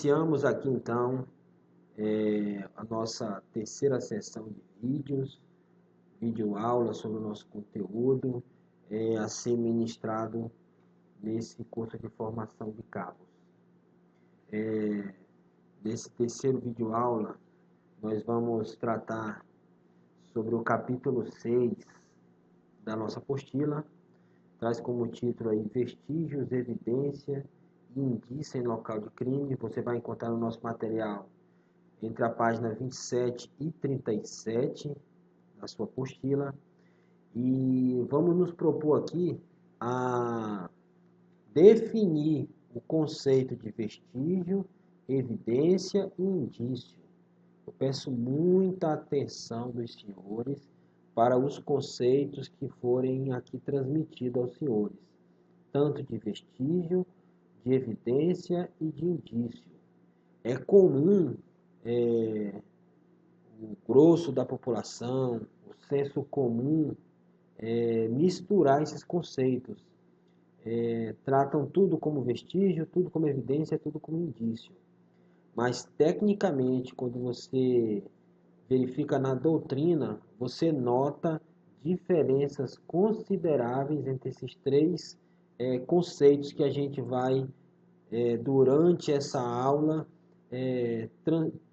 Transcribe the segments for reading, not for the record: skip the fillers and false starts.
Iniciamos aqui então a nossa terceira sessão de vídeos, vídeo aula sobre o nosso conteúdo a ser ministrado nesse curso de formação de cabos. Nesse terceiro vídeo aula, nós vamos tratar sobre o capítulo 6 da nossa apostila. Traz como título aí vestígios, evidência e indício em local de crime. Você vai encontrar no nosso material entre a página 27 e 37 da sua apostila. E vamos nos propor aqui a definir o conceito de vestígio, evidência e indício. Eu peço muita atenção dos senhores para os conceitos que forem aqui transmitidos aos senhores, tanto de vestígio, de evidência e de indício. É comum o grosso da população, o senso comum, misturar esses conceitos. Tratam tudo como vestígio, tudo como evidência, tudo como indício. Mas, tecnicamente, quando você verifica na doutrina, você nota diferenças consideráveis entre esses três conceitos que a gente vai, durante essa aula,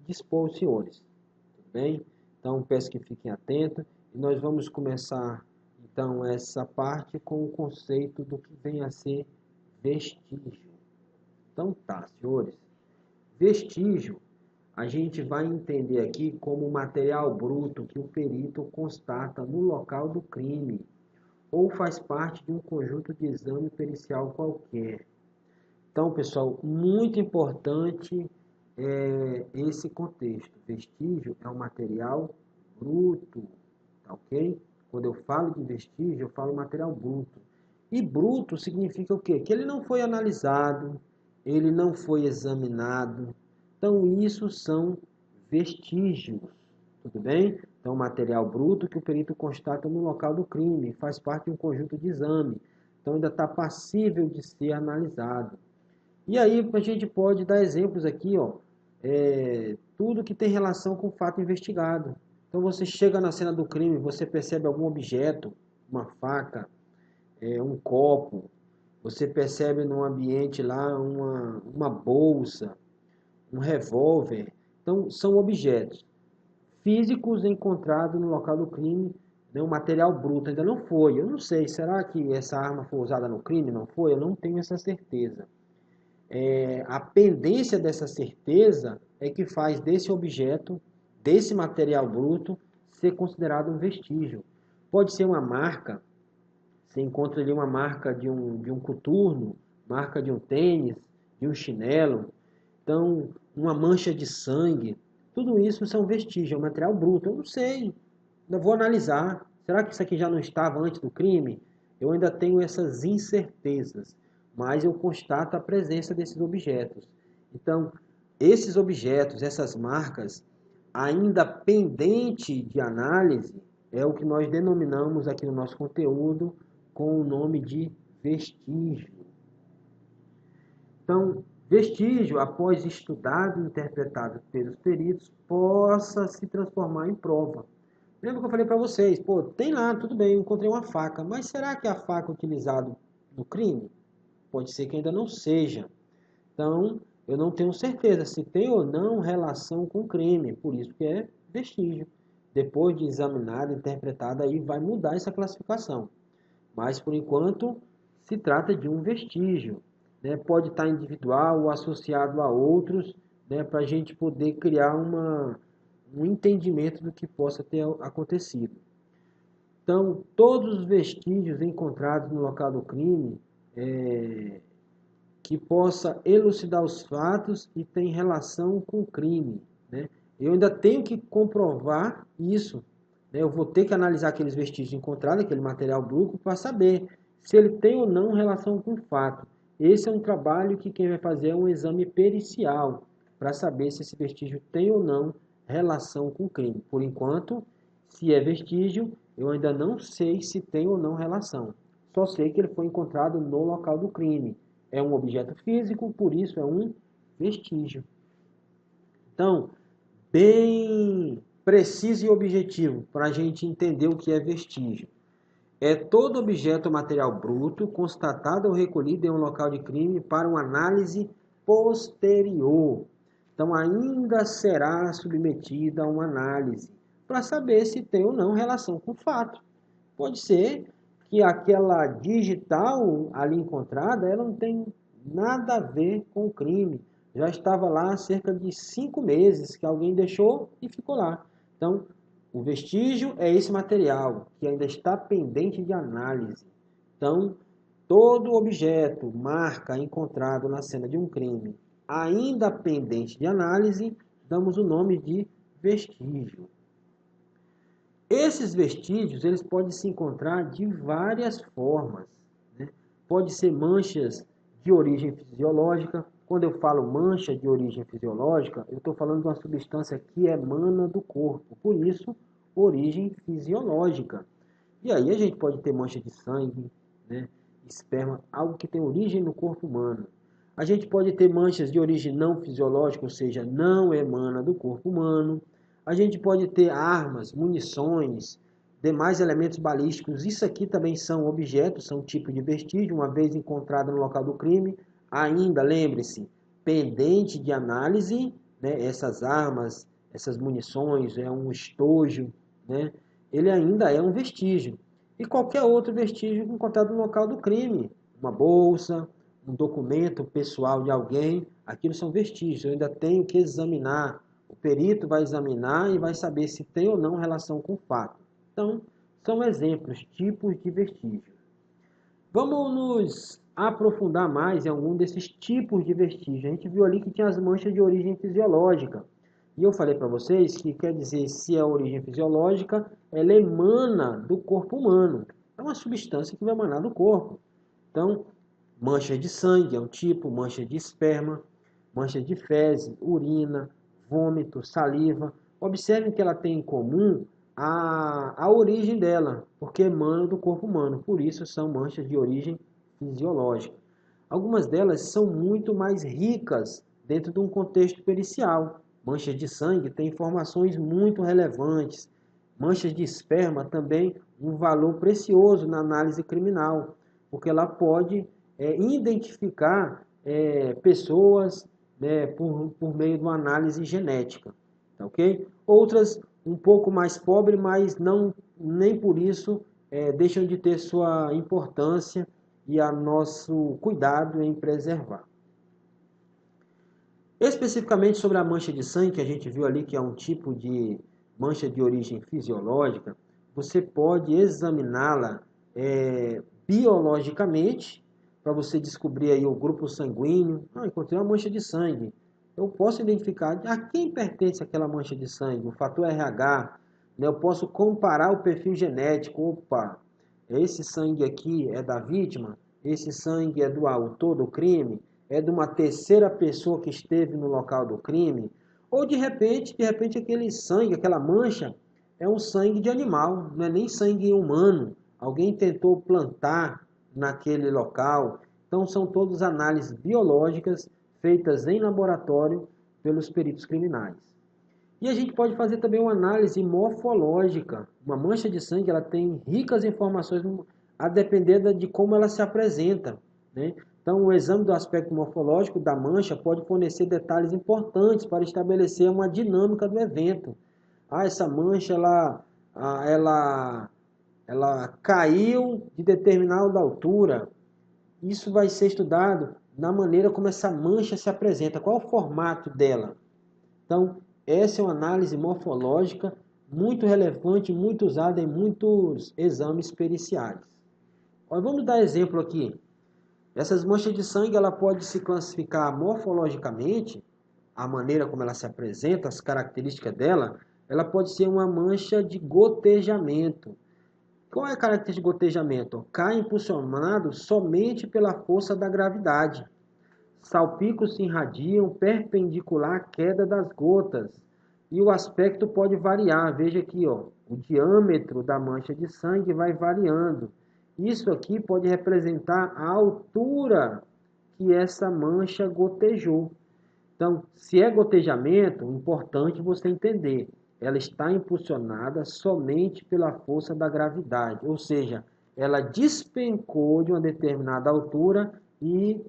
dispor aos senhores. Tudo bem? Então, peço que fiquem atentos. E nós vamos começar, então, essa parte com o conceito do que vem a ser vestígio. Então, tá, senhores. Vestígio, a gente vai entender aqui como material bruto que o perito constata no local do crime ou faz parte de um conjunto de exame pericial qualquer. Então, pessoal, muito importante esse contexto. Vestígio é um material bruto, tá ok? Quando eu falo de vestígio, eu falo material bruto. E bruto significa o quê? Que ele não foi analisado, ele não foi examinado. Então, isso são vestígios, tudo bem? Então, material bruto que o perito constata no local do crime, faz parte de um conjunto de exame. Então, ainda está passível de ser analisado. E aí, a gente pode dar exemplos aqui, ó, tudo que tem relação com o fato investigado. Então, você chega na cena do crime, você percebe algum objeto, uma faca, um copo, você percebe no ambiente lá uma bolsa, um revólver. Então, são objetos físicos encontrados no local do crime, né? O material bruto ainda não foi. Eu não sei, será que essa arma foi usada no crime? Não foi? Eu não tenho essa certeza. A pendência dessa certeza é que faz desse objeto, desse material bruto, ser considerado um vestígio. Pode ser uma marca, você encontra ali uma marca de um coturno, marca de um tênis, de um chinelo, então uma mancha de sangue, tudo isso são vestígios, é um material bruto. Eu não sei, ainda vou analisar. Será que isso aqui já não estava antes do crime? Eu ainda tenho essas incertezas, mas eu constato a presença desses objetos. Então, esses objetos, essas marcas, ainda pendente de análise, é o que nós denominamos aqui no nosso conteúdo com o nome de vestígio. Então, vestígio, após estudado e interpretado pelos peritos, possa se transformar em prova. Lembra que eu falei para vocês, pô, tem lá, tudo bem, eu encontrei uma faca, mas será que é a faca utilizada no crime? Pode ser que ainda não seja. Então, eu não tenho certeza se tem ou não relação com o crime, por isso que é vestígio. Depois de examinado, interpretado, aí vai mudar essa classificação. Mas, por enquanto, se trata de um vestígio. Né? Pode estar individual ou associado a outros, né? Para a gente poder criar um entendimento do que possa ter acontecido. Então, todos os vestígios encontrados no local do crime, que possa elucidar os fatos e tem relação com o crime. Né? Eu ainda tenho que comprovar isso. Né? Eu vou ter que analisar aqueles vestígios encontrados, aquele material bruto, para saber se ele tem ou não relação com o fato. Esse é um trabalho que quem vai fazer é um exame pericial, para saber se esse vestígio tem ou não relação com o crime. Por enquanto, se é vestígio, eu ainda não sei se tem ou não relação. Só sei que ele foi encontrado no local do crime. É um objeto físico, por isso é um vestígio. Então, bem preciso e objetivo para a gente entender o que é vestígio. É todo objeto ou material bruto constatado ou recolhido em um local de crime para uma análise posterior. Então, ainda será submetida a uma análise para saber se tem ou não relação com o fato. Pode ser que aquela digital ali encontrada, ela não tem nada a ver com o crime. Já estava lá há cerca de 5 meses que alguém deixou e ficou lá. Então, o vestígio é esse material que ainda está pendente de análise. Então, todo objeto, marca encontrado na cena de um crime, ainda pendente de análise, damos o nome de vestígio. Esses vestígios, eles podem se encontrar de várias formas, né? Pode ser manchas de origem fisiológica. Quando eu falo mancha de origem fisiológica, eu estou falando de uma substância que emana do corpo. Por isso, origem fisiológica. E aí a gente pode ter mancha de sangue, né? Esperma, algo que tem origem no corpo humano. A gente pode ter manchas de origem não fisiológica, ou seja, não emana do corpo humano. A gente pode ter armas, munições, demais elementos balísticos. Isso aqui também são objetos, são tipo de vestígio, uma vez encontrado no local do crime. Ainda, lembre-se, pendente de análise, né? Essas armas, essas munições, é um estojo, né? Ele ainda é um vestígio. E qualquer outro vestígio encontrado no local do crime, uma bolsa, um documento pessoal de alguém, aquilo são vestígios. Eu ainda tenho que examinar. O perito vai examinar e vai saber se tem ou não relação com o fato. Então, são exemplos, tipos de vestígios. Vamos nos aprofundar mais em algum desses tipos de vestígios. A gente viu ali que tinha as manchas de origem fisiológica. E eu falei para vocês que quer dizer, se é origem fisiológica, ela emana do corpo humano. É uma substância que vai emanar do corpo. Então, mancha de sangue é um tipo, mancha de esperma, mancha de fezes, urina, vômito, saliva. Observem que ela tem em comum a origem dela, porque emana do corpo humano. Por isso são manchas de origem fisiológica. Algumas delas são muito mais ricas dentro de um contexto pericial. Manchas de sangue têm informações muito relevantes. Manchas de esperma também um valor precioso na análise criminal, porque ela pode identificar pessoas, né, por meio de uma análise genética. Tá, ok? Outras um pouco mais pobres, mas não, nem por isso deixam de ter sua importância e a nosso cuidado em preservar. Especificamente sobre a mancha de sangue, que a gente viu ali que é um tipo de mancha de origem fisiológica, você pode examiná-la biologicamente, para você descobrir aí o grupo sanguíneo. Encontrei uma mancha de sangue. Eu posso identificar a quem pertence aquela mancha de sangue, o fator RH, né? Eu posso comparar o perfil genético. Opa, esse sangue aqui é da vítima, esse sangue é do autor do crime, é de uma terceira pessoa que esteve no local do crime, ou de repente aquele sangue, aquela mancha, é um sangue de animal, não é nem sangue humano. Alguém tentou plantar naquele local. Então são todas análises biológicas feitas em laboratório pelos peritos criminais. E a gente pode fazer também uma análise morfológica. Uma mancha de sangue ela tem ricas informações a depender de como ela se apresenta, né? Então, o exame do aspecto morfológico da mancha pode fornecer detalhes importantes para estabelecer uma dinâmica do evento. Essa mancha ela caiu de determinada altura. Isso vai ser estudado na maneira como essa mancha se apresenta, qual é o formato dela. Então, essa é uma análise morfológica muito relevante, muito usada em muitos exames periciais. Vamos dar exemplo aqui. Essas manchas de sangue ela pode se classificar morfologicamente, a maneira como ela se apresenta, as características dela, ela pode ser uma mancha de gotejamento. Qual é a característica de gotejamento? Cai impulsionado somente pela força da gravidade. Salpicos se irradiam perpendicular à queda das gotas. E o aspecto pode variar. Veja aqui, ó, o diâmetro da mancha de sangue vai variando. Isso aqui pode representar a altura que essa mancha gotejou. Então, se é gotejamento, importante você entender, ela está impulsionada somente pela força da gravidade, ou seja, ela despencou de uma determinada altura e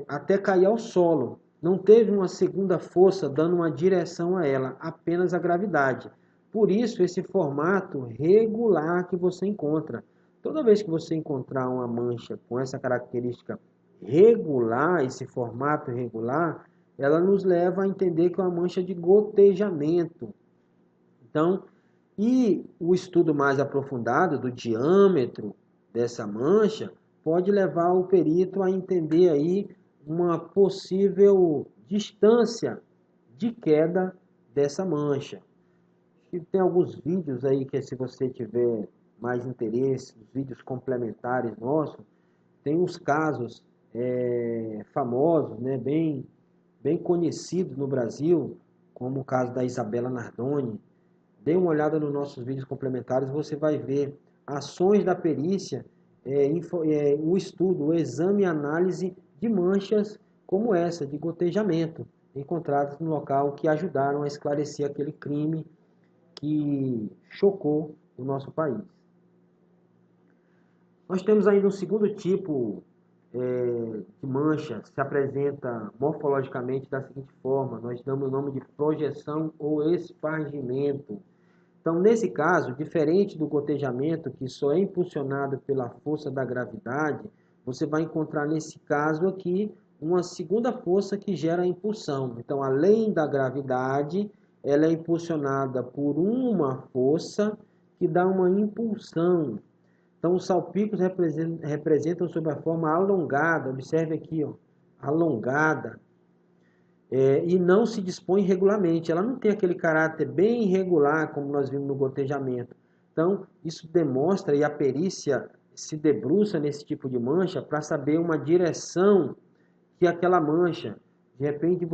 até cair ao solo. Não teve uma segunda força dando uma direção a ela, apenas a gravidade. Por isso, esse formato regular que você encontra. Toda vez que você encontrar uma mancha com essa característica regular, esse formato regular, ela nos leva a entender que é uma mancha de gotejamento. Então, e o estudo mais aprofundado do diâmetro dessa mancha pode levar o perito a entender aí uma possível distância de queda dessa mancha. E tem alguns vídeos aí que, se você tiver mais interesse, os vídeos complementares nossos, tem uns casos famosos, né, bem conhecidos no Brasil, como o caso da Isabela Nardoni. Dê uma olhada nos nossos vídeos complementares, você vai ver ações da perícia, o estudo, o exame e análise de manchas como essa, de gotejamento, encontradas no local, que ajudaram a esclarecer aquele crime que chocou o nosso país. Nós temos ainda um segundo tipo de mancha, se apresenta morfologicamente da seguinte forma: nós damos o nome de projeção ou espargimento. Então, nesse caso, diferente do gotejamento, que só é impulsionado pela força da gravidade, você vai encontrar nesse caso aqui uma segunda força que gera a impulsão. Então, além da gravidade, ela é impulsionada por uma força que dá uma impulsão. Então, os salpicos representam sob a forma alongada, observe aqui, ó, alongada, e não se dispõe regularmente. Ela não tem aquele caráter bem irregular, como nós vimos no gotejamento. Então, isso demonstra, e a perícia se debruça nesse tipo de mancha para saber uma direção que aquela mancha. De repente,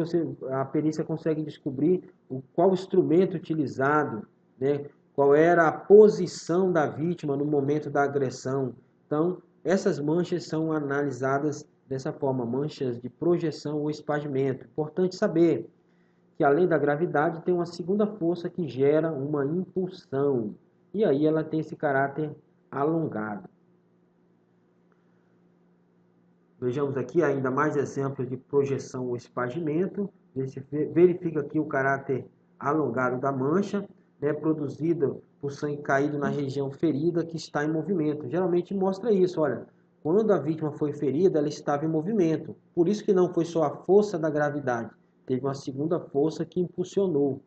a perícia consegue descobrir qual instrumento utilizado, né? Qual era a posição da vítima no momento da agressão. Então, essas manchas são analisadas dessa forma, manchas de projeção ou espargimento. Importante saber que, além da gravidade, tem uma segunda força que gera uma impulsão. E aí ela tem esse caráter alongado. Vejamos aqui ainda mais exemplos de projeção ou espargimento. Verifica aqui o caráter alongado da mancha, né, produzido por sangue caído na região ferida que está em movimento. Geralmente mostra isso, olha, quando a vítima foi ferida, ela estava em movimento. Por isso que não foi só a força da gravidade, teve uma segunda força que impulsionou.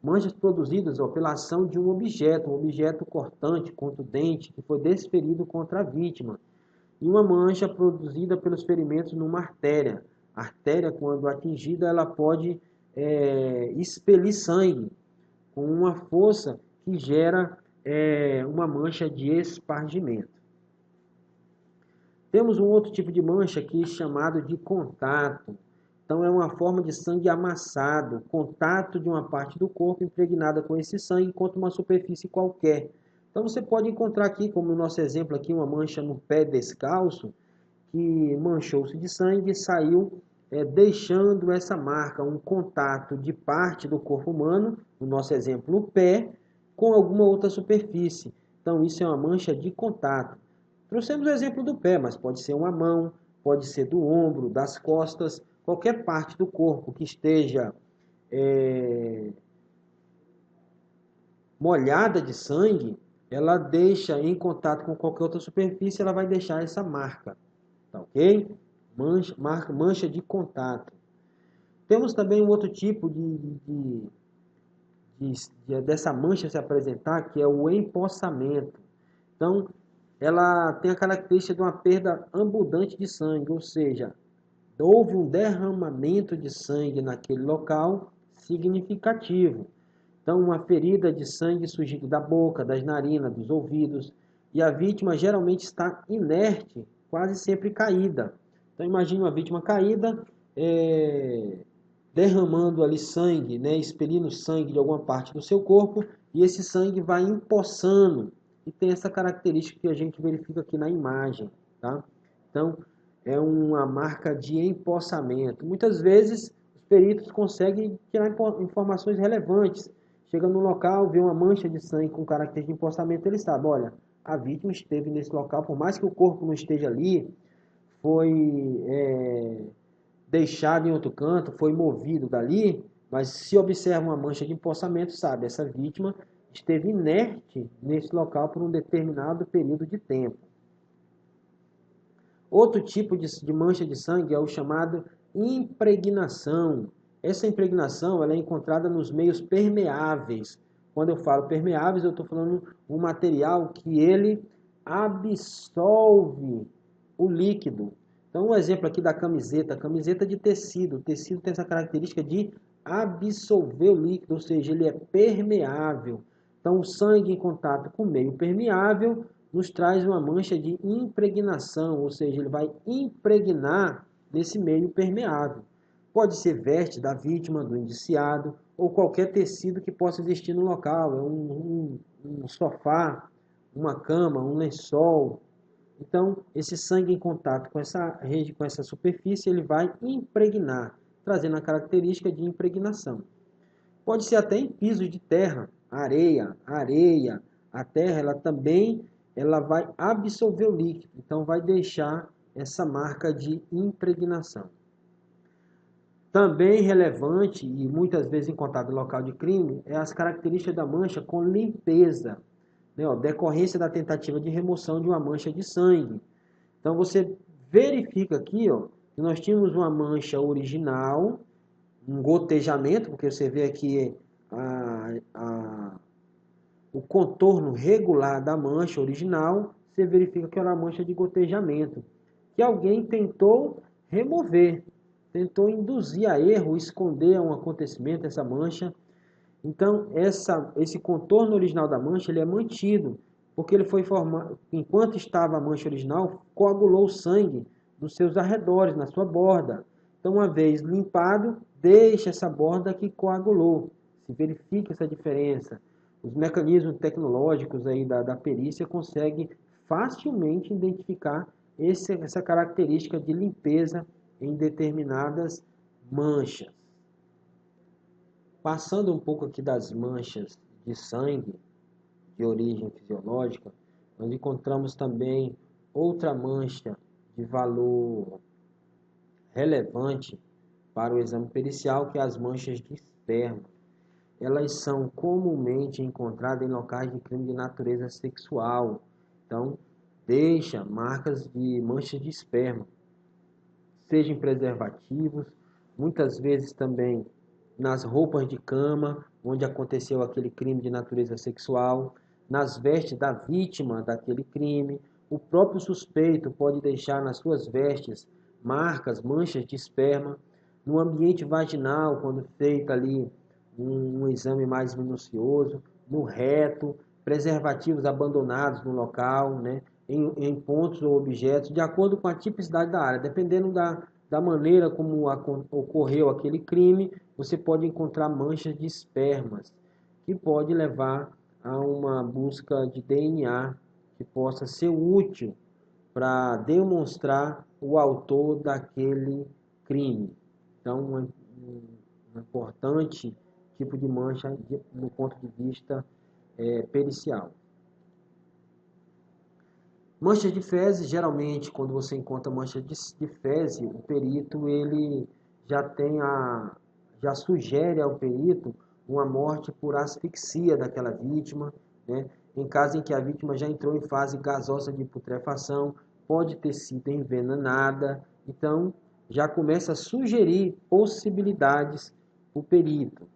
Manchas produzidas pela ação de um objeto cortante, contundente, que foi desferido contra a vítima. E uma mancha produzida pelos ferimentos numa artéria. A artéria, quando atingida, ela pode expelir sangue com uma força que gera uma mancha de espargimento. Temos um outro tipo de mancha aqui chamado de contato. Então, é uma forma de sangue amassado, contato de uma parte do corpo impregnada com esse sangue contra uma superfície qualquer. Então, você pode encontrar aqui, como no nosso exemplo aqui, uma mancha no pé descalço, que manchou-se de sangue e saiu deixando essa marca, um contato de parte do corpo humano, no nosso exemplo, o pé, com alguma outra superfície. Então, isso é uma mancha de contato. Trouxemos o exemplo do pé, mas pode ser uma mão, pode ser do ombro, das costas, qualquer parte do corpo que esteja molhada de sangue, ela deixa em contato com qualquer outra superfície, ela vai deixar essa marca, tá ok? Mancha de contato. Temos também um outro tipo dessa mancha se apresentar, que é o empossamento. Então, ela tem a característica de uma perda abundante de sangue, ou seja, houve um derramamento de sangue naquele local significativo. Então, uma ferida de sangue surgindo da boca, das narinas, dos ouvidos, e a vítima geralmente está inerte, quase sempre caída. Então, imagine uma vítima caída, derramando ali sangue, né, expelindo sangue de alguma parte do seu corpo, e esse sangue vai empoçando, e tem essa característica que a gente verifica aqui na imagem, tá? Então, é uma marca de empossamento. Muitas vezes, os peritos conseguem tirar informações relevantes. Chega no local, vê uma mancha de sangue com característica de empossamento, ele sabe, olha, a vítima esteve nesse local, por mais que o corpo não esteja ali, foi deixado em outro canto, foi movido dali, mas se observa uma mancha de empossamento, sabe, essa vítima esteve inerte nesse local por um determinado período de tempo. Outro tipo de mancha de sangue é o chamado impregnação. Essa impregnação ela é encontrada nos meios permeáveis. Quando eu falo permeáveis, eu estou falando um material que ele absolve o líquido. Então, um exemplo aqui da camiseta. Camiseta de tecido. O tecido tem essa característica de absorver o líquido, ou seja, ele é permeável. Então, o sangue em contato com o meio permeável nos traz uma mancha de impregnação, ou seja, ele vai impregnar nesse meio permeável. Pode ser veste da vítima, do indiciado, ou qualquer tecido que possa existir no local, um sofá, uma cama, um lençol. Então, esse sangue em contato com essa rede, com essa superfície, ele vai impregnar, trazendo a característica de impregnação. Pode ser até em pisos de terra, areia, a terra ela vai absorver o líquido, então vai deixar essa marca de impregnação. Também relevante e muitas vezes encontrado no local de crime é as características da mancha com limpeza, né, decorrência da tentativa de remoção de uma mancha de sangue. Então você verifica aqui, que nós tínhamos uma mancha original, um gotejamento, porque você vê aqui o contorno regular da mancha original, você verifica que era uma mancha de gotejamento, que alguém tentou remover, tentou induzir a erro, esconder um acontecimento, essa mancha. Então, esse contorno original da mancha ele é mantido, porque ele foi formado, enquanto estava a mancha original, coagulou o sangue nos seus arredores, na sua borda. Então, uma vez limpado, deixa essa borda que coagulou. Se verifica essa diferença. Os mecanismos tecnológicos aí da perícia conseguem facilmente identificar essa característica de limpeza em determinadas manchas. Passando um pouco aqui das manchas de sangue de origem fisiológica, nós encontramos também outra mancha de valor relevante para o exame pericial, que é as manchas de esperma. Elas são comumente encontradas em locais de crime de natureza sexual. Então, deixa marcas de manchas de esperma, seja em preservativos, muitas vezes também nas roupas de cama, onde aconteceu aquele crime de natureza sexual, nas vestes da vítima daquele crime. O próprio suspeito pode deixar nas suas vestes marcas, manchas de esperma. No ambiente vaginal, quando feito ali um exame mais minucioso, no reto, preservativos abandonados no local, né, em pontos ou objetos, de acordo com a tipicidade da área. Dependendo da maneira como ocorreu aquele crime, você pode encontrar manchas de espermas, que pode levar a uma busca de DNA que possa ser útil para demonstrar o autor daquele crime. Então, um importante tipo de mancha do ponto de vista pericial. Manchas de fezes, geralmente, quando você encontra mancha de fezes, o perito ele já sugere ao perito uma morte por asfixia daquela vítima, né? Em caso em que a vítima já entrou em fase gasosa de putrefação, pode ter sido envenenada, então já começa a sugerir possibilidades para o perito.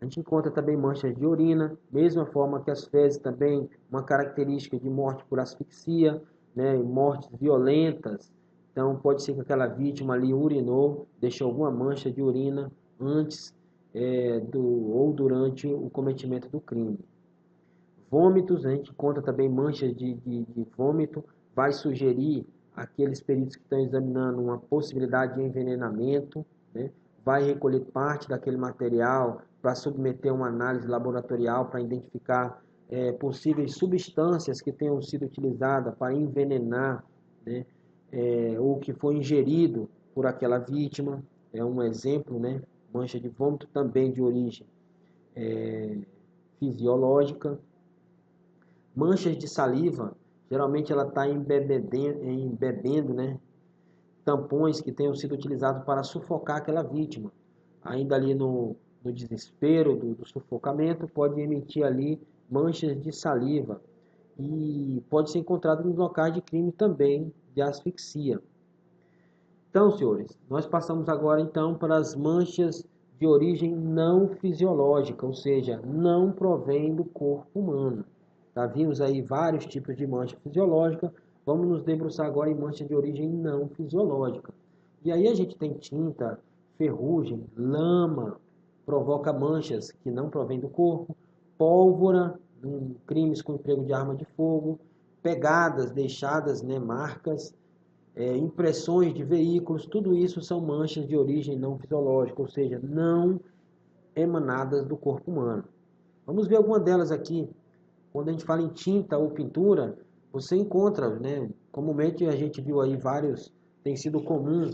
A gente encontra também manchas de urina, mesma forma que as fezes também, uma característica de morte por asfixia, né, mortes violentas. Então, pode ser que aquela vítima ali urinou, deixou alguma mancha de urina antes ou durante o cometimento do crime. Vômitos, a gente encontra também manchas de vômito, vai sugerir aqueles peritos que estão examinando uma possibilidade de envenenamento, né? Vai recolher parte daquele material para submeter a uma análise laboratorial para identificar possíveis substâncias que tenham sido utilizadas para envenenar, né? Ou que foi ingerido por aquela vítima. é um exemplo, né? Mancha de vômito também de origem fisiológica. Manchas de saliva, geralmente ela está embebendo, né? Tampões que tenham sido utilizados para sufocar aquela vítima. Ainda ali no desespero do sufocamento, pode emitir ali manchas de saliva. E pode ser encontrado nos locais de crime também de asfixia. Então, senhores, nós passamos agora então para as manchas de origem não fisiológica, ou seja, não provém do corpo humano. Tá? Vimos aí vários tipos de mancha fisiológica, vamos nos debruçar agora em mancha de origem não fisiológica. E aí a gente tem tinta, ferrugem, lama, provoca manchas que não provém do corpo, pólvora, crimes com emprego de arma de fogo, pegadas deixadas, né, marcas, impressões de veículos, tudo isso são manchas de origem não fisiológica, ou seja, não emanadas do corpo humano. Vamos ver alguma delas aqui. Quando a gente fala em tinta ou pintura, você encontra, né? Comumente a gente viu aí vários, tem sido comum,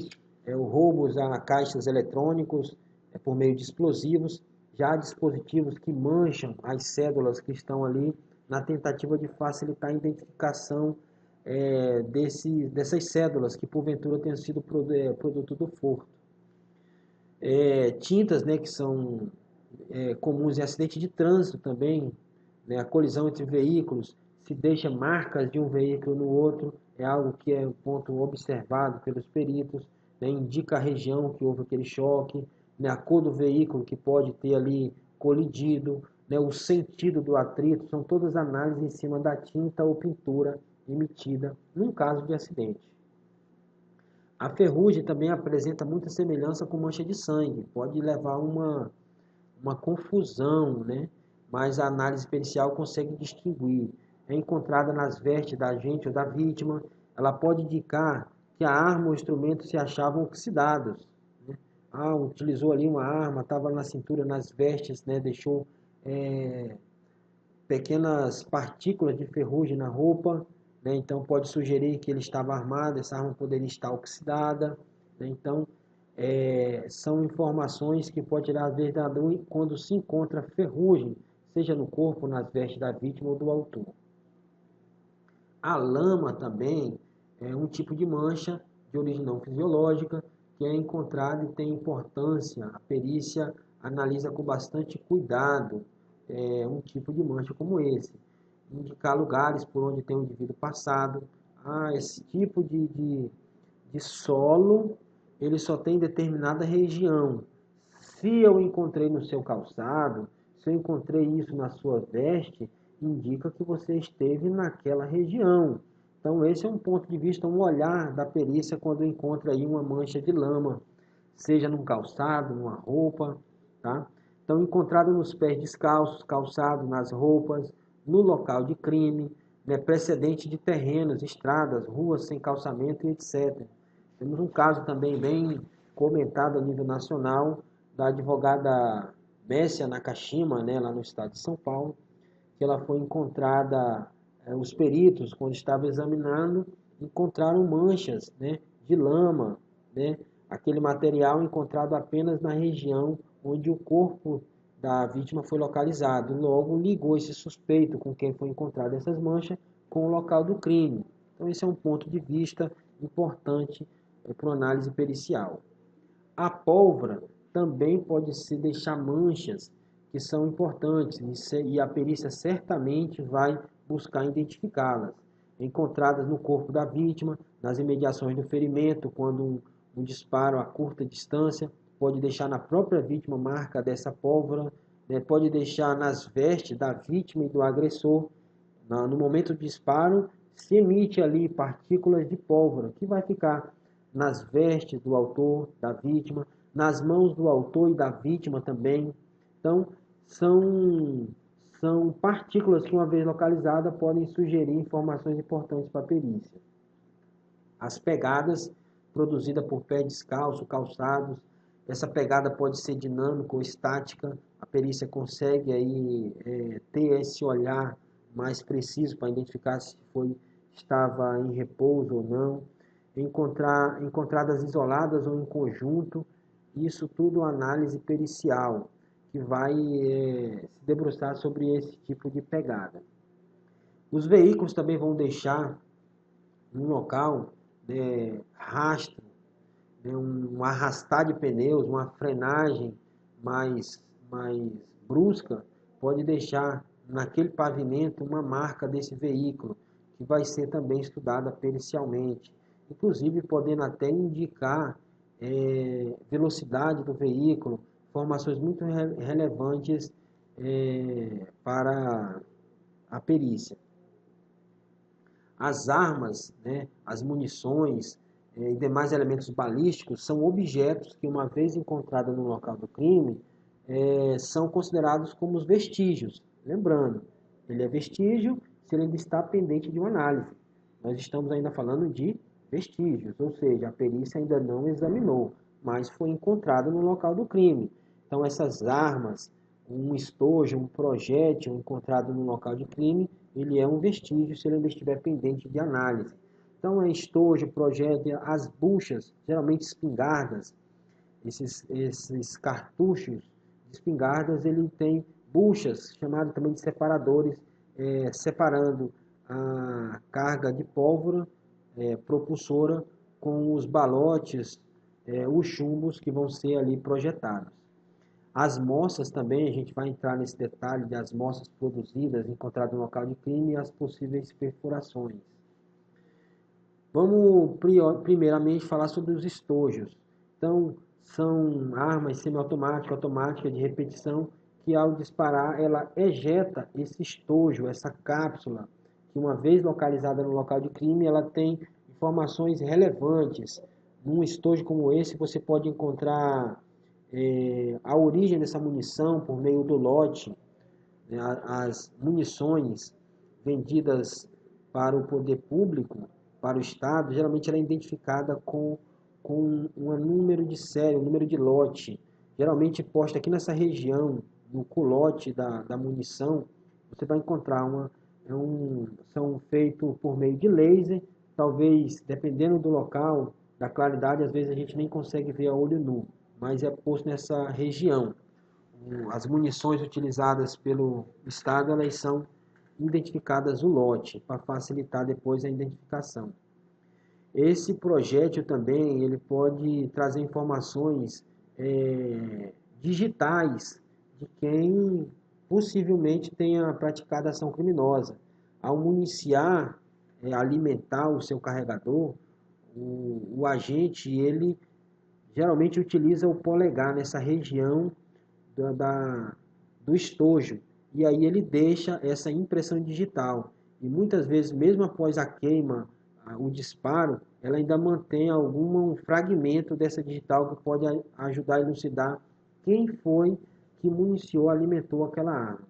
o roubos a caixas eletrônicos por meio de explosivos, já há dispositivos que mancham as cédulas que estão ali na tentativa de facilitar a identificação dessas cédulas que porventura tenham sido produto do furto. Tintas, né, que são comuns em acidente de trânsito também, né, a colisão entre veículos, se deixa marcas de um veículo no outro, é algo que é um ponto observado pelos peritos, né, indica a região que houve aquele choque, né, a cor do veículo que pode ter ali colidido, né, o sentido do atrito, são todas análises em cima da tinta ou pintura emitida num caso de acidente. A ferrugem também apresenta muita semelhança com mancha de sangue, pode levar a uma confusão, né? Mas a análise pericial consegue distinguir. É encontrada nas vestes da agente ou da vítima, ela pode indicar que a arma ou instrumento se achavam oxidados, né? Utilizou ali uma arma, estava na cintura, nas vestes, né? Deixou pequenas partículas de ferrugem na roupa, né? Então pode sugerir que ele estava armado, essa arma poderia estar oxidada, né? Então são informações que pode tirar às vezes quando se encontra ferrugem, seja no corpo, nas vestes da vítima ou do autor. A lama também é um tipo de mancha de origem não fisiológica que é encontrada e tem importância. A perícia analisa com bastante cuidado um tipo de mancha como esse. Indicar lugares por onde tem o indivíduo passado. Esse tipo de solo ele só tem determinada região. Se eu encontrei no seu calçado, se eu encontrei isso na sua veste, indica que você esteve naquela região. Então esse é um ponto de vista, um olhar da perícia quando encontra aí uma mancha de lama, seja num calçado, numa roupa, tá? Então encontrado nos pés descalços, calçado, nas roupas, no local de crime, né, precedente de terrenos, estradas, ruas sem calçamento e etc. Temos um caso também bem comentado a nível nacional da advogada Messia Nakashima, né, lá no estado de São Paulo, que ela foi encontrada, os peritos, quando estavam examinando, encontraram manchas, né, de lama, né, aquele material encontrado apenas na região onde o corpo da vítima foi localizado. Logo, ligou esse suspeito com quem foi encontrado essas manchas com o local do crime. Então, esse é um ponto de vista importante para análise pericial. A pólvora também pode se deixar manchas que são importantes e a perícia certamente vai buscar identificá-las. Encontradas no corpo da vítima, nas imediações do ferimento, quando um disparo a curta distância, pode deixar na própria vítima marca dessa pólvora, né? Pode deixar nas vestes da vítima e do agressor. No momento do disparo, se emite ali partículas de pólvora, que vai ficar nas vestes do autor, da vítima, nas mãos do autor e da vítima também. Então, são partículas que, uma vez localizadas, podem sugerir informações importantes para a perícia. As pegadas produzidas por pé descalço, calçados, essa pegada pode ser dinâmica ou estática, a perícia consegue aí ter esse olhar mais preciso para identificar se estava em repouso ou não. Encontradas isoladas ou em conjunto, isso tudo análise pericial, que vai se debruçar sobre esse tipo de pegada. Os veículos também vão deixar no local rastro, um arrastar de pneus, uma frenagem mais brusca, pode deixar naquele pavimento uma marca desse veículo, que vai ser também estudada pericialmente, inclusive podendo até indicar velocidade do veículo, informações muito relevantes para a perícia. As armas, as munições e demais elementos balísticos são objetos que, uma vez encontrados no local do crime, são considerados como os vestígios. Lembrando, ele é vestígio se ele ainda está pendente de uma análise. Nós estamos ainda falando de vestígios, ou seja, a perícia ainda não examinou, mas foi encontrado no local do crime. Então, essas armas, um estojo, um projétil encontrado no local de crime, ele é um vestígio se ele ainda estiver pendente de análise. Então, é estojo, projétil, as buchas, geralmente espingardas, esses cartuchos de espingardas, ele tem buchas, chamadas também de separadores, separando a carga de pólvora propulsora com os balotes, os chumbos que vão ser ali projetados. As moças também, a gente vai entrar nesse detalhe das moças produzidas, encontradas no local de crime e as possíveis perfurações. Vamos primeiramente falar sobre os estojos. Então, são armas semiautomáticas, automáticas de repetição, que ao disparar, ela ejeta esse estojo, essa cápsula, que uma vez localizada no local de crime, ela tem informações relevantes. Num estojo como esse, você pode encontrar a origem dessa munição por meio do lote, as munições vendidas para o poder público, para o Estado, geralmente ela é identificada com um número de série, um número de lote, geralmente posta aqui nessa região, no culote da munição, você vai encontrar são feitos por meio de laser, talvez, dependendo do local, da claridade, às vezes a gente nem consegue ver a olho nu, mas é posto nessa região. As munições utilizadas pelo Estado, elas são identificadas o lote, para facilitar depois a identificação. Esse projétil também, ele pode trazer informações digitais de quem possivelmente tenha praticado ação criminosa. Ao municiar, alimentar o seu carregador, o agente, ele geralmente utiliza o polegar nessa região do estojo, e aí ele deixa essa impressão digital. E muitas vezes, mesmo após a queima, o disparo, ela ainda mantém algum fragmento dessa digital que pode ajudar a elucidar quem foi que municiou, alimentou aquela arma.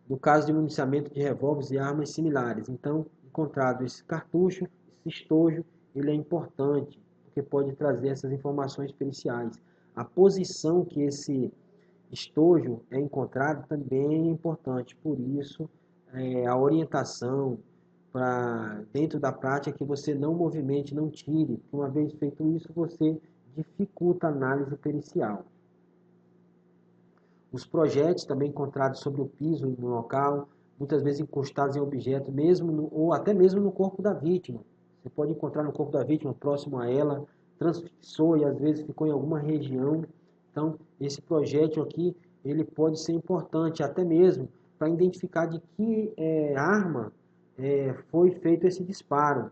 No caso de municiamento de revólveres e armas similares, então, encontrado esse cartucho, esse estojo, ele é importante, porque pode trazer essas informações periciais. A posição que esse estojo é encontrado também é importante, por isso a orientação para dentro da prática é que você não movimente, não tire, porque uma vez feito isso você dificulta a análise pericial. Os projéteis também encontrados sobre o piso no local, muitas vezes encostados em objetos, ou até mesmo no corpo da vítima. Você pode encontrar no corpo da vítima, próximo a ela, transfixou e às vezes ficou em alguma região. Então, esse projétil aqui, ele pode ser importante até mesmo para identificar de que arma foi feito esse disparo.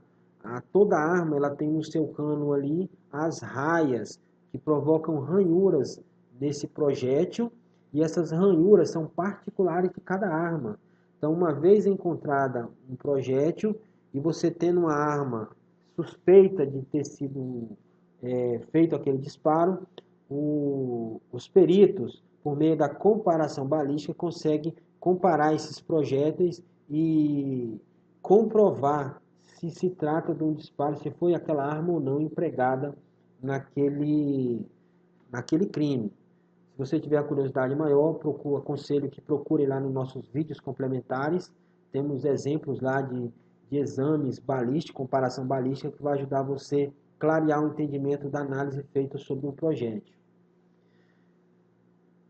Toda arma ela tem no seu cano ali as raias que provocam ranhuras nesse projétil, e essas ranhuras são particulares de cada arma. Então, uma vez encontrada um projétil e você tendo uma arma suspeita de ter sido feito aquele disparo, os peritos, por meio da comparação balística, conseguem comparar esses projéteis e comprovar se trata de um disparo, se foi aquela arma ou não empregada naquele crime. Se você tiver a curiosidade maior, aconselho que procure lá nos nossos vídeos complementares. Temos exemplos lá de exames balísticos, comparação balística, que vai ajudar você clarear o entendimento da análise feita sobre um projétil.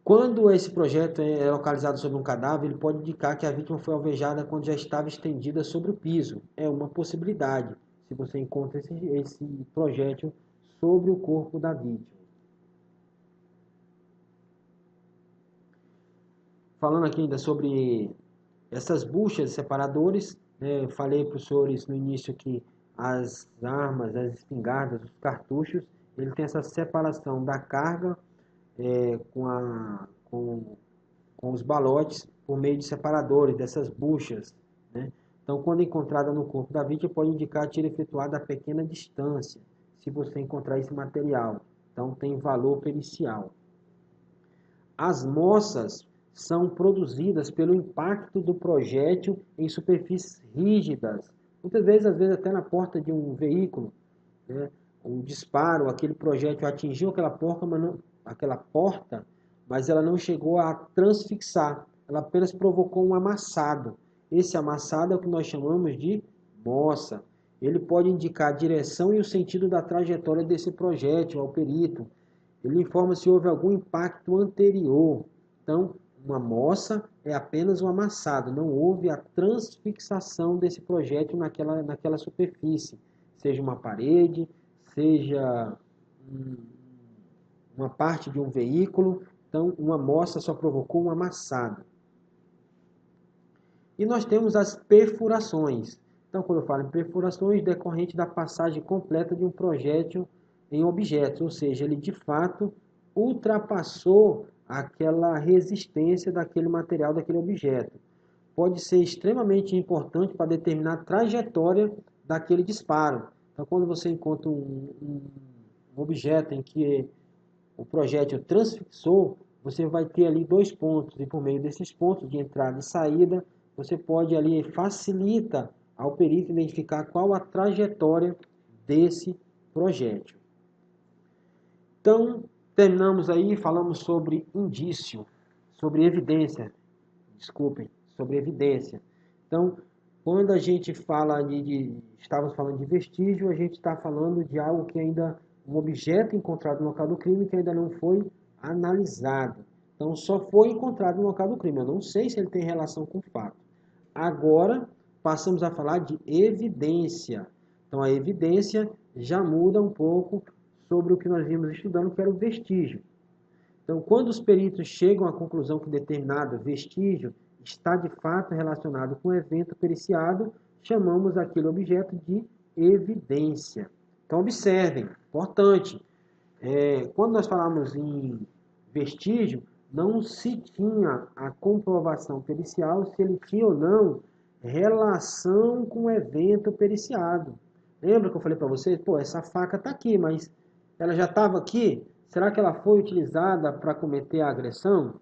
Quando esse projeto é localizado sobre um cadáver, ele pode indicar que a vítima foi alvejada quando já estava estendida sobre o piso. É uma possibilidade, se você encontra esse projétil sobre o corpo da vítima. Falando aqui ainda sobre essas buchas separadores, né, eu falei para os senhores no início que as armas, as espingardas, os cartuchos, ele tem essa separação da carga com os balotes por meio de separadores, dessas buchas, né? Então, quando encontrada no corpo da vítima, pode indicar tiro efetuado a pequena distância, se você encontrar esse material. Então, tem valor pericial. As moças são produzidas pelo impacto do projétil em superfícies rígidas. Muitas vezes, até na porta de um veículo, né? O disparo, aquele projétil atingiu aquela porta, mas ela não chegou a transfixar. Ela apenas provocou um amassado. Esse amassado é o que nós chamamos de moça. Ele pode indicar a direção e o sentido da trajetória desse projétil ao perito. Ele informa se houve algum impacto anterior. Então, uma moça é apenas um amassado. Não houve a transfixação desse projétil naquela superfície. Seja uma parede, seja uma parte de um veículo. Então, uma moça só provocou um amassado. E nós temos as perfurações. Então, quando eu falo em perfurações, decorrente da passagem completa de um projétil em objetos, ou seja, ele de fato ultrapassou aquela resistência daquele material, daquele objeto. Pode ser extremamente importante para determinar a trajetória daquele disparo. Então, quando você encontra um objeto em que o projétil transfixou, você vai ter ali 2 pontos, e por meio desses pontos de entrada e saída, você pode ali, facilita ao perito identificar qual a trajetória desse projétil. Então, terminamos aí, falamos sobre indício, sobre evidência, sobre evidência. Então, quando a gente fala estávamos falando de vestígio, a gente está falando de algo que ainda, um objeto encontrado no local do crime que ainda não foi analisado. Então, só foi encontrado no local do crime. Eu não sei se ele tem relação com o fato. Agora, passamos a falar de evidência. Então, a evidência já muda um pouco sobre o que nós vimos estudando, que era o vestígio. Então, quando os peritos chegam à conclusão que determinado vestígio está de fato relacionado com o evento periciado, chamamos aquele objeto de evidência. Então, observem, importante, quando nós falamos em vestígio, não se tinha a comprovação pericial se ele tinha ou não relação com o evento periciado. Lembra que eu falei para vocês? Essa faca está aqui, mas ela já estava aqui? Será que ela foi utilizada para cometer a agressão?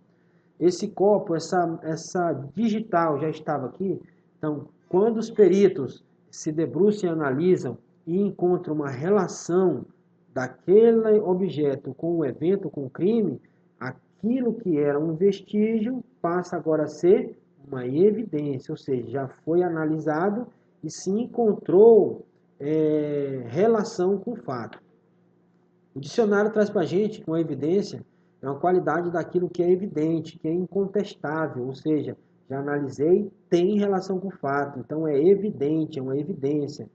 Esse copo, essa digital já estava aqui? Então, quando os peritos se debruçam e analisam e encontram uma relação daquele objeto com o evento, com o crime, aquilo que era um vestígio passa agora a ser uma evidência, ou seja, já foi analisado e se encontrou relação com o fato. O dicionário traz para a gente que uma evidência é uma qualidade daquilo que é evidente, que é incontestável, ou seja, já analisei, tem relação com o fato, então é evidente, é uma evidência,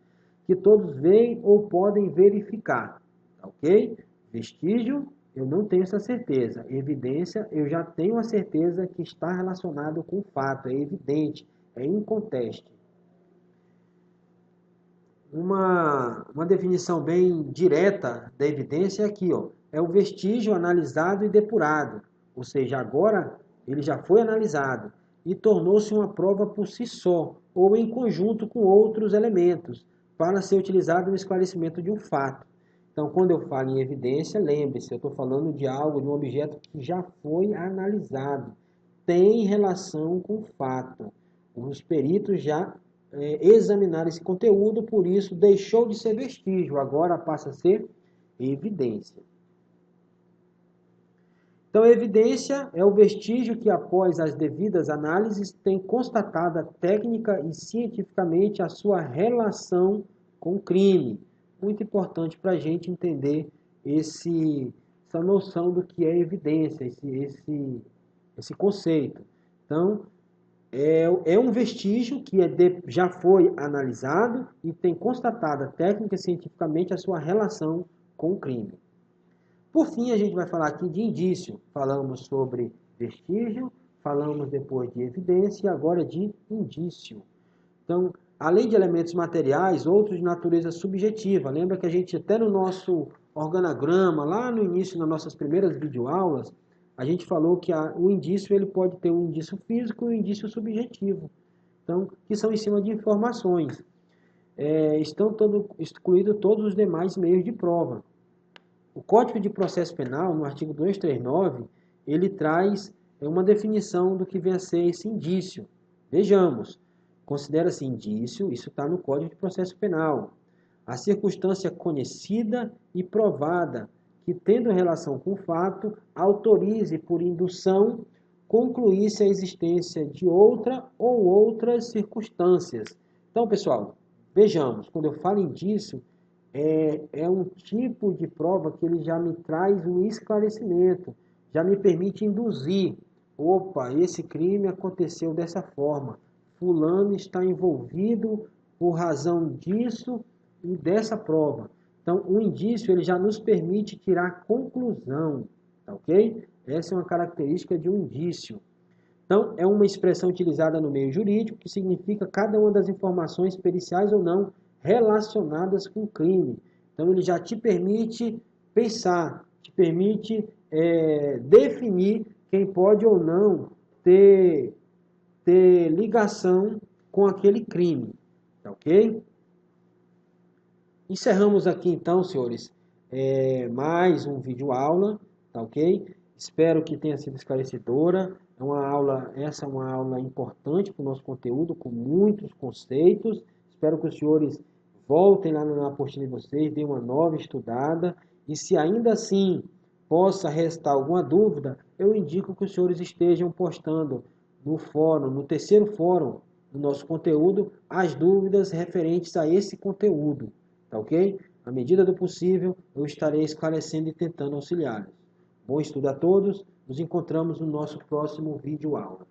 que todos veem ou podem verificar, ok? Vestígio, eu não tenho essa certeza. Evidência, eu já tenho a certeza que está relacionado com o fato, é evidente, é inconteste. Uma definição bem direta da evidência é aqui, ó, é o vestígio analisado e depurado, ou seja, agora ele já foi analisado e tornou-se uma prova por si só, ou em conjunto com outros elementos, para ser utilizado no esclarecimento de um fato. Então, quando eu falo em evidência, lembre-se, eu estou falando de algo, de um objeto que já foi analisado, tem relação com o fato. Os peritos já examinar esse conteúdo, por isso deixou de ser vestígio, agora passa a ser evidência. Então, a evidência é o vestígio que, após as devidas análises, tem constatada técnica e cientificamente a sua relação com o crime. muito importante para a gente entender essa noção do que é evidência, esse conceito. Então, é um vestígio que já foi analisado e tem constatada técnica e cientificamente a sua relação com o crime. Por fim, a gente vai falar aqui de indício. Falamos sobre vestígio, falamos depois de evidência e agora de indício. Então, além de elementos materiais, outros de natureza subjetiva. Lembra que a gente até no nosso organograma, lá no início das nossas primeiras videoaulas, a gente falou que o indício ele pode ter um indício físico e um indício subjetivo. Então, que são em cima de informações. Estão excluídos todos os demais meios de prova. O Código de Processo Penal, no artigo 239, ele traz uma definição do que vem a ser esse indício. Vejamos, considera-se indício, isso está no Código de Processo Penal, a circunstância conhecida e provada que, tendo relação com o fato, autorize por indução concluir-se a existência de outra ou outras circunstâncias. Então, pessoal, vejamos, quando eu falo indício, é um tipo de prova que ele já me traz um esclarecimento, já me permite induzir. Opa, esse crime aconteceu dessa forma. Fulano está envolvido por razão disso e dessa prova. Então, o indício ele já nos permite tirar conclusão, tá ok? Essa é uma característica de um indício. Então, é uma expressão utilizada no meio jurídico que significa cada uma das informações periciais ou não relacionadas com o crime. Então, ele já te permite pensar, te permite definir quem pode ou não ter ligação com aquele crime. Tá ok? Encerramos aqui então, senhores, mais um vídeo aula, tá ok? Espero que tenha sido esclarecedora. Essa é uma aula importante para o nosso conteúdo, com muitos conceitos. Espero que os senhores voltem lá na apostila de vocês, deem uma nova estudada. E se ainda assim possa restar alguma dúvida, eu indico que os senhores estejam postando no fórum, no terceiro fórum do nosso conteúdo, as dúvidas referentes a esse conteúdo. Tá ok? À medida do possível, eu estarei esclarecendo e tentando auxiliá-los. Bom estudo a todos. Nos encontramos no nosso próximo vídeo aula.